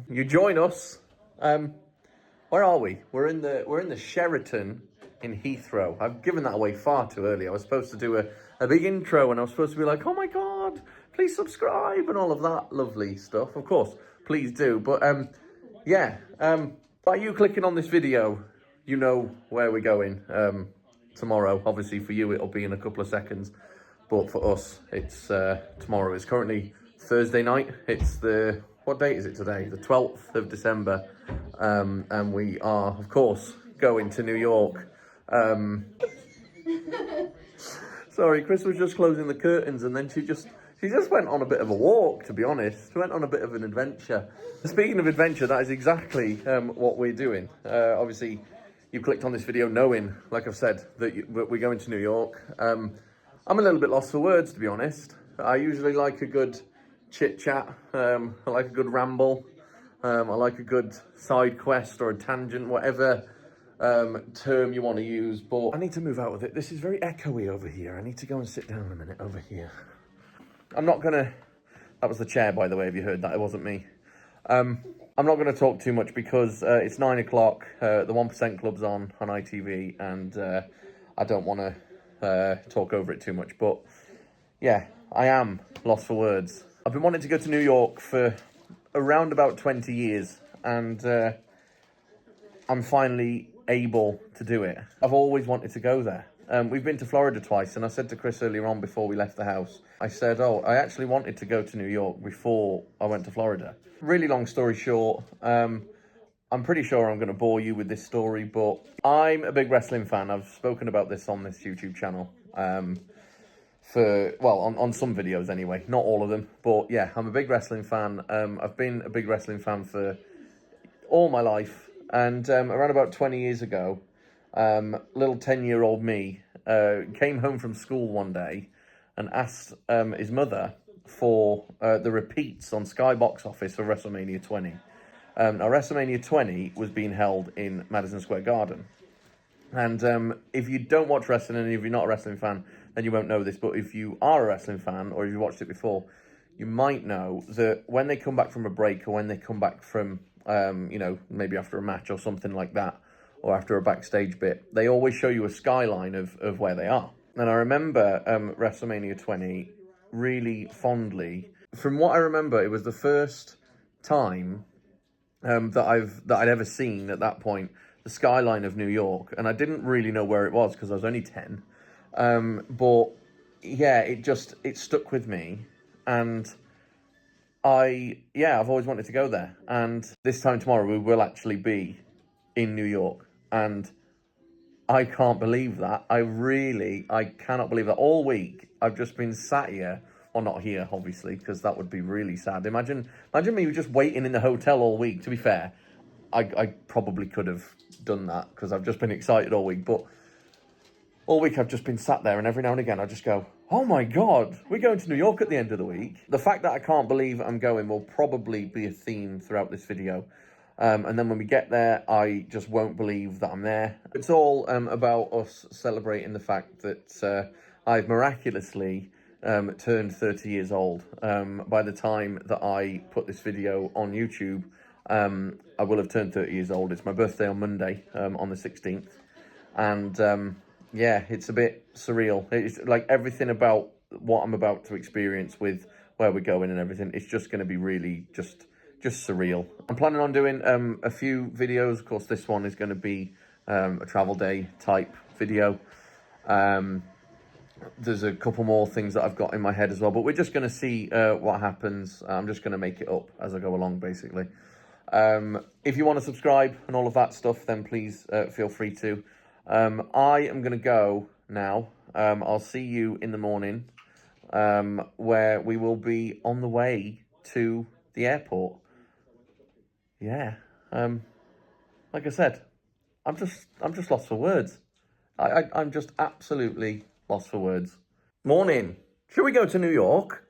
you join us. Where are we? We're in the Sheraton in Heathrow. I've given that away far too early. I was supposed to do a big intro and I was supposed to be like, oh my God, please subscribe and all of that lovely stuff. Of course, please do. But by you clicking on this video, you know where we're going tomorrow. Obviously for you, it'll be in a couple of seconds. But for us, it's tomorrow. It's currently Thursday night. It's what date is it today? The 12th of December. And we are, of course, going to New York. Sorry, Chris was just closing the curtains and then she just went on a bit of a walk, to be honest. She went on a bit of an adventure. Speaking of adventure, that is exactly what we're doing. Obviously, you clicked on this video knowing, like I've said, that we're going to New York. I'm a little bit lost for words, to be honest. I usually like a good chit-chat. I like a good ramble. I like a good side quest or a tangent, whatever term you want to use. But I need to move out of it. This is very echoey over here. I need to go and sit down a minute over here. I'm not going to... That was the chair, by the way, if you heard that. It wasn't me. I'm not going to talk too much because it's 9 o'clock. The 1% Club's on ITV, and I don't want to talk over it too much. But yeah, I am lost for words. I've been wanting to go to New York for around about 20 years, and I'm finally able to do it. I've always wanted to go there. We've been to Florida twice, and I said to Chris earlier on before we left the house, I said, oh, I actually wanted to go to New York before I went to Florida. Really long story short, I'm pretty sure I'm going to bore you with this story, but I'm a big wrestling fan. I've spoken about this on this YouTube channel on some videos anyway, not all of them, but yeah, I'm a big wrestling fan. I've been a big wrestling fan for all my life, and around about 20 years ago, little 10-year-old me came home from school one day and asked his mother for the repeats on Sky Box Office for WrestleMania 20. Now, WrestleMania 20 was being held in Madison Square Garden. And if you don't watch wrestling and if you're not a wrestling fan, then you won't know this. But if you are a wrestling fan or if you watched it before, you might know that when they come back from a break or when they come back from, maybe after a match or something like that, or after a backstage bit, they always show you a skyline of where they are. And I remember WrestleMania 20 really fondly. From what I remember, it was the first time that I'd ever seen at that point the skyline of New York, and I didn't really know where it was because I was only 10. But yeah, it stuck with me, and I've always wanted to go there. And this time tomorrow we will actually be in New York, and I can't believe that. I cannot believe that. All week I've just been sat here. Well, not here, obviously, because that would be really sad. Imagine me just waiting in the hotel all week. To be fair, I probably could have done that because I've just been excited all week. But all week I've just been sat there, and every now and again I just go, oh my God, we're going to New York at the end of the week. The fact that I can't believe I'm going will probably be a theme throughout this video. And then when we get there, I just won't believe that I'm there. It's all about us celebrating the fact that I've miraculously turned 30 years old. By the time that I put this video on YouTube, I will have turned 30 years old. It's my birthday on Monday, on the 16th. And yeah, it's a bit surreal. It's like everything about what I'm about to experience with where we're going and everything. It's just going to be really just surreal. I'm planning on doing a few videos. Of course, this one is going to be a travel day type video. There's a couple more things that I've got in my head as well, but we're just going to see what happens. I'm just going to make it up as I go along, basically. If you want to subscribe and all of that stuff, then please feel free to. I am going to go now. I'll see you in the morning, where we will be on the way to the airport. Yeah. Like I said, I'm just lost for words. I'm just absolutely lost for words. Morning. Should we go to New York?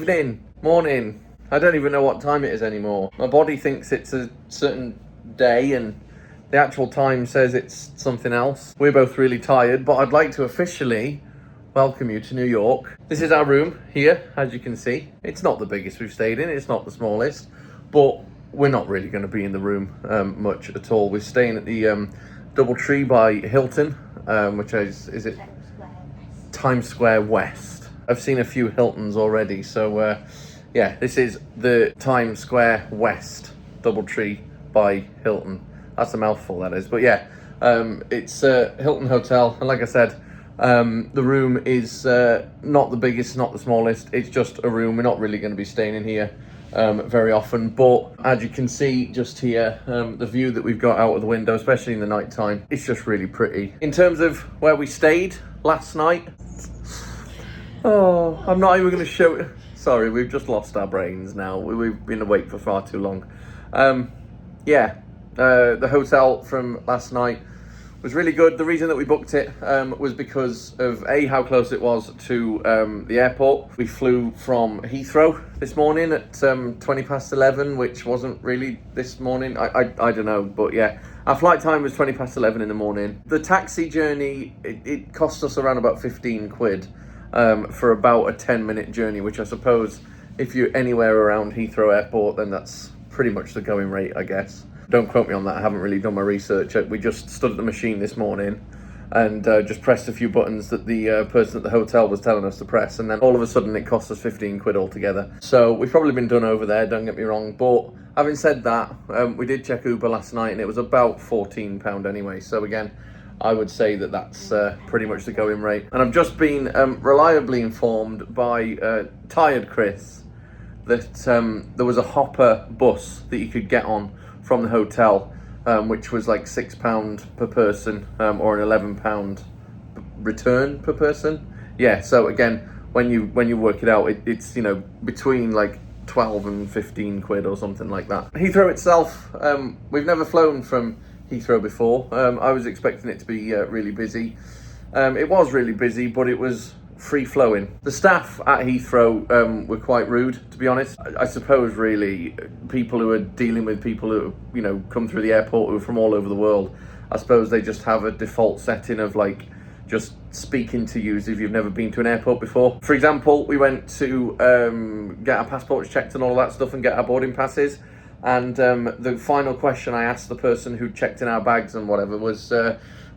evening, morning. I don't even know what time it is anymore. My body thinks it's a certain day and the actual time says it's something else. We're both really tired, but I'd like to officially welcome you to New York. This is our room here, as you can see. It's not the biggest we've stayed in, it's not the smallest, but we're not really going to be in the room much at all. We're staying at the DoubleTree by Hilton, which is it Times Square West. I've seen a few Hiltons already, so yeah, this is the Times Square West DoubleTree by Hilton. That's a mouthful, that is. But yeah, it's a Hilton hotel, and like I said, the room is not the biggest, not the smallest. It's just a room. We're not really going to be staying in here very often, but as you can see just here, the view that we've got out of the window, especially in the night time, it's just really pretty. In terms of where we stayed last night, oh, I'm not even going to show it. Sorry, we've just lost our brains now. We've been awake for far too long. Yeah, the hotel from last night was really good. The reason that we booked it was because of how close it was to the airport. We flew from Heathrow this morning at 20 past 11, which wasn't really this morning. I don't know, but yeah, our flight time was 20 past 11 in the morning. The taxi journey, it cost us around about 15 quid for about a 10-minute journey, which I suppose if you're anywhere around Heathrow Airport, then that's pretty much the going rate, I guess. Don't quote me on that, I haven't really done my research. We just stood at the machine this morning and just pressed a few buttons that the person at the hotel was telling us to press, and then all of a sudden it cost us 15 quid altogether. So we've probably been done over there, don't get me wrong, but having said that, we did check Uber last night and it was about £14 anyway. So again, I would say that that's pretty much the going rate. And I've just been reliably informed by Tired Chris that there was a Hopper bus that you could get on from the hotel, which was like £6 per person, or an £11 return per person. Yeah, so again, when you work it out, it's, you know, between like 12 and 15 quid or something like that. Heathrow itself, we've never flown from Heathrow before. I was expecting it to be really busy. It was really busy, but it was free flowing. The staff at Heathrow were quite rude, to be honest. I suppose really people who are dealing with people who, you know, come through the airport who are from all over the world, I suppose they just have a default setting of like just speaking to you as if you've never been to an airport before. For example, we went to get our passports checked and all that stuff and get our boarding passes, and the final question I asked the person who checked in our bags and whatever was,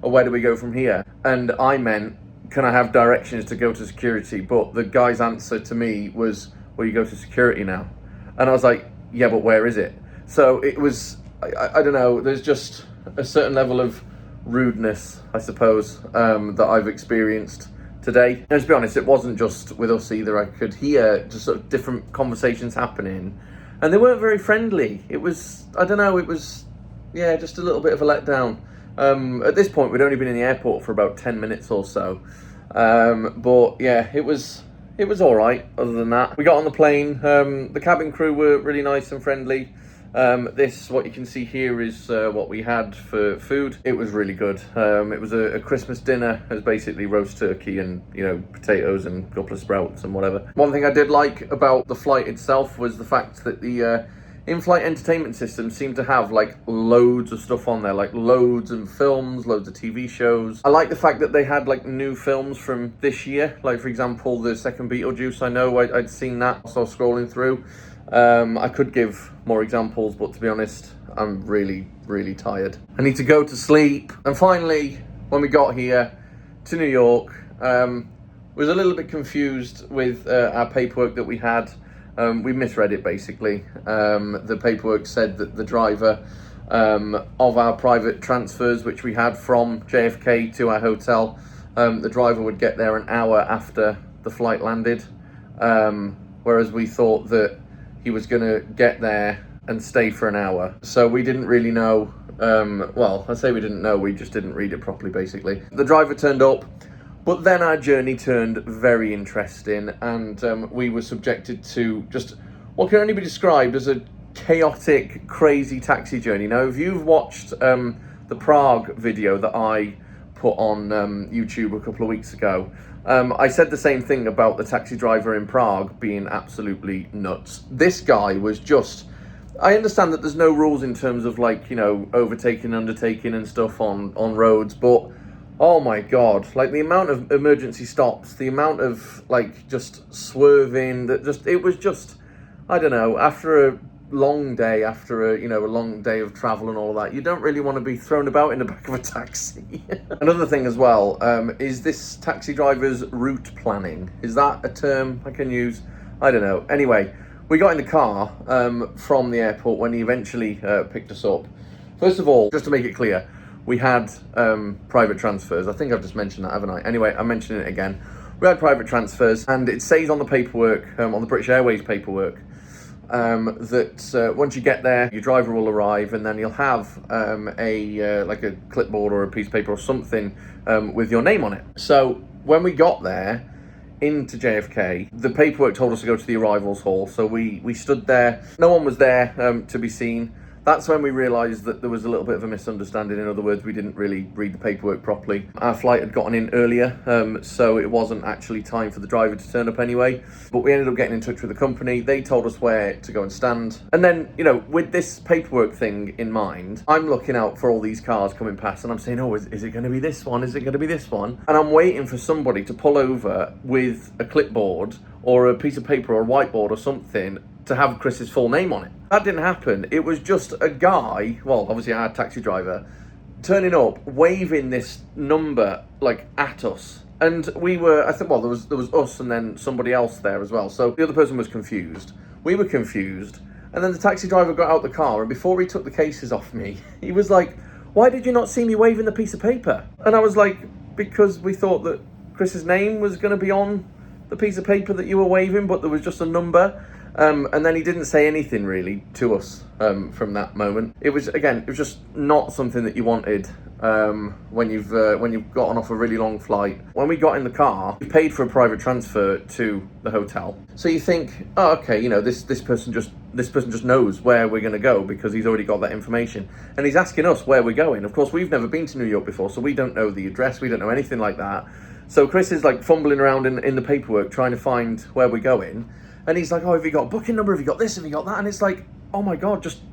where do we go from here? And I meant, can I have directions to go to security? But the guy's answer to me was, well, you go to security now. And I was like, yeah, but where is it? So it was, I don't know, there's just a certain level of rudeness, I suppose, that I've experienced today. And to be honest, it wasn't just with us either. I could hear just sort of different conversations happening, and they weren't very friendly. It was, I don't know, it was, yeah, just a little bit of a letdown. At this point, we'd only been in the airport for about 10 minutes or so. But yeah, it was all right. Other than that, we got on the plane. The cabin crew were really nice and friendly. What you can see here is what we had for food. It was really good. It was a Christmas dinner. It was basically roast turkey and, you know, potatoes and a couple of sprouts and whatever. One thing I did like about the flight itself was the fact that the in-flight entertainment system seemed to have like loads of stuff on there, like loads of films, loads of TV shows. I like the fact that they had like new films from this year, like for example the second Beetlejuice. I know I'd seen that whilst I was scrolling through. I could give more examples, but to be honest, I'm really, really tired. I need to go to sleep. And finally, when we got here to New York, was a little bit confused with our paperwork that we had. We misread it basically. The paperwork said that the driver of our private transfers, which we had from JFK to our hotel, the driver would get there an hour after the flight landed, whereas we thought that he was going to get there and stay for an hour. So we didn't really know, well, I say we didn't know, we just didn't read it properly basically. The driver turned up, but then our journey turned very interesting, and we were subjected to just what can only be described as a chaotic, crazy taxi journey. Now, if you've watched the Prague video that I put on YouTube a couple of weeks ago, I said the same thing about the taxi driver in Prague being absolutely nuts. This guy was just... I understand that there's no rules in terms of, like, you know, overtaking, undertaking and stuff on roads, but oh my God, like the amount of emergency stops, the amount of, like, just swerving, that just, it was just, I don't know, after a long day, after a long day of travel and all of that, you don't really want to be thrown about in the back of a taxi. Another thing as well is this taxi driver's route planning. Is that a term I can use? I don't know. Anyway, we got in the car from the airport when he eventually picked us up. First of all, just to make it clear, we had private transfers. I think I've just mentioned that, haven't I? Anyway, I'm mentioning it again. We had private transfers, and it says on the paperwork, on the British Airways paperwork, that once you get there, your driver will arrive, and then you'll have like a clipboard or a piece of paper or something with your name on it. So when we got there into JFK, the paperwork told us to go to the arrivals hall. So we stood there. No one was there to be seen. That's when we realised that there was a little bit of a misunderstanding. In other words, we didn't really read the paperwork properly. Our flight had gotten in earlier, so it wasn't actually time for the driver to turn up anyway. But we ended up getting in touch with the company. They told us where to go and stand. And then, you know, with this paperwork thing in mind, I'm looking out for all these cars coming past, and I'm saying, oh, is it going to be this one? Is it going to be this one? And I'm waiting for somebody to pull over with a clipboard or a piece of paper or a whiteboard or something to have Chris's full name on it. That didn't happen. It was just a guy, well, obviously our taxi driver, turning up, waving this number, like, at us. And we were, I think, well, there was us and then somebody else there as well. So the other person was confused. We were confused. And then the taxi driver got out the car, and before he took the cases off me, he was like, why did you not see me waving the piece of paper? And I was like, because we thought that Chris's name was going to be on the piece of paper that you were waving, but there was just a number. And then he didn't say anything really to us from that moment. It was just not something that you wanted when you've gotten off a really long flight. When we got in the car, we paid for a private transfer to the hotel. So you think, oh, okay, you know, this person just knows where we're going to go because he's already got that information, and he's asking us where we're going. Of course, we've never been to New York before, so we don't know the address, we don't know anything like that. So Chris is like fumbling around in the paperwork trying to find where we're going. And he's like, oh, have you got a booking number? Have you got this? Have you got that? And it's like, oh my God, just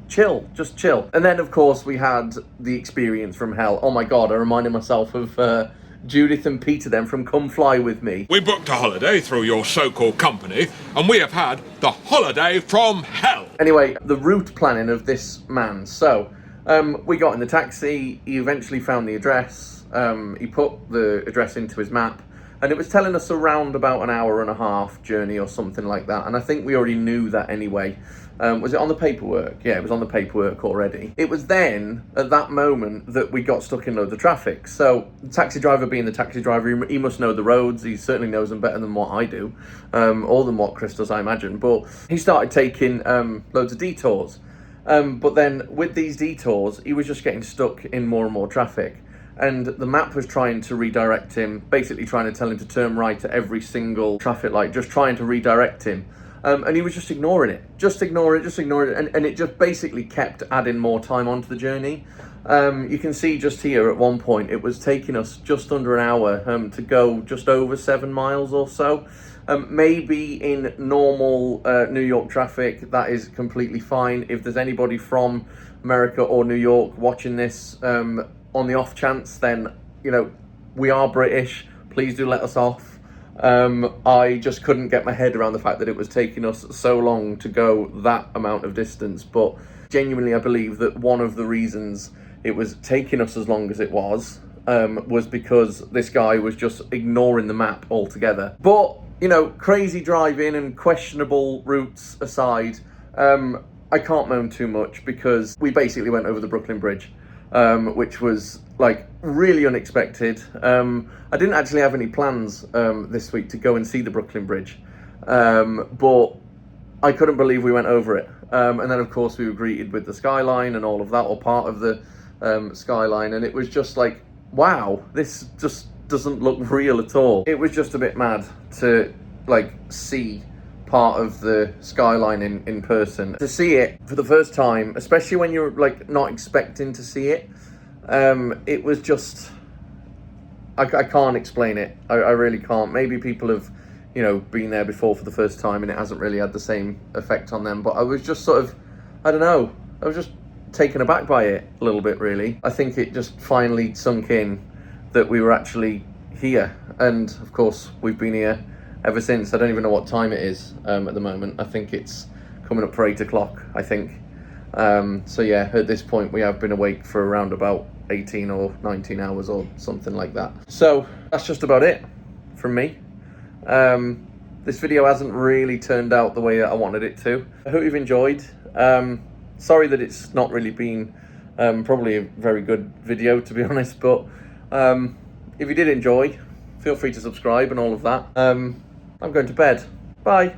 chill, just chill. And then, of course, we had the experience from hell. Oh my God, I reminded myself of Judith and Peter then from Come Fly With Me. We booked a holiday through your so-called company, and we have had the holiday from hell. Anyway, the route planning of this man. So, we got in the taxi. He eventually found the address. He put the address into his map. And it was telling us around about an hour and a half journey or something like that. And I think we already knew that anyway. Was it on the paperwork? Yeah, it was on the paperwork already. It was then, at that moment, that we got stuck in loads of traffic. So, the taxi driver being the taxi driver, he must know the roads. He certainly knows them better than what I do. Or than what Chris does, I imagine. But he started taking loads of detours. But then, with these detours, he was just getting stuck in more and more traffic. And the map was trying to redirect him, basically trying to tell him to turn right at every single traffic light, just trying to redirect him. And he was just ignoring it. Just ignore it. And it just basically kept adding more time onto the journey. You can see just here at one point, it was taking us just under an hour to go just over 7 miles or so. Maybe in normal New York traffic, that is completely fine. If there's anybody from America or New York watching this, on the off chance, then, you know, we are British. Please do let us off. I just couldn't get my head around the fact that it was taking us so long to go that amount of distance. But genuinely, I believe that one of the reasons it was taking us as long as it was because this guy was just ignoring the map altogether. But, you know, crazy driving and questionable routes aside, I can't moan too much because we basically went over the Brooklyn Bridge. Which was like really unexpected. I didn't actually have any plans this week to go and see the Brooklyn Bridge, but I couldn't believe we went over it. And then of course we were greeted with the skyline and all of that, or part of the skyline, and it was just like, wow, this just doesn't look real at all. It was just a bit mad to like see part of the skyline in person. To see it for the first time, especially when you're like not expecting to see it, It was just, I can't explain it. I really can't. Maybe people have, been there before for the first time and it hasn't really had the same effect on them. But I was just sort of, I don't know, I was just taken aback by it a little bit, really. I think it just finally sunk in that we were actually here. And of course, we've been here ever since. I don't even know what time it is at the moment. I think it's coming up for 8 o'clock, I think. So yeah, at this point we have been awake for around about 18 or 19 hours or something like that. So that's just about it from me. This video hasn't really turned out the way that I wanted it to. I hope you've enjoyed. Sorry that it's not really been probably a very good video, to be honest, but if you did enjoy, feel free to subscribe and all of that. I'm going to bed. Bye.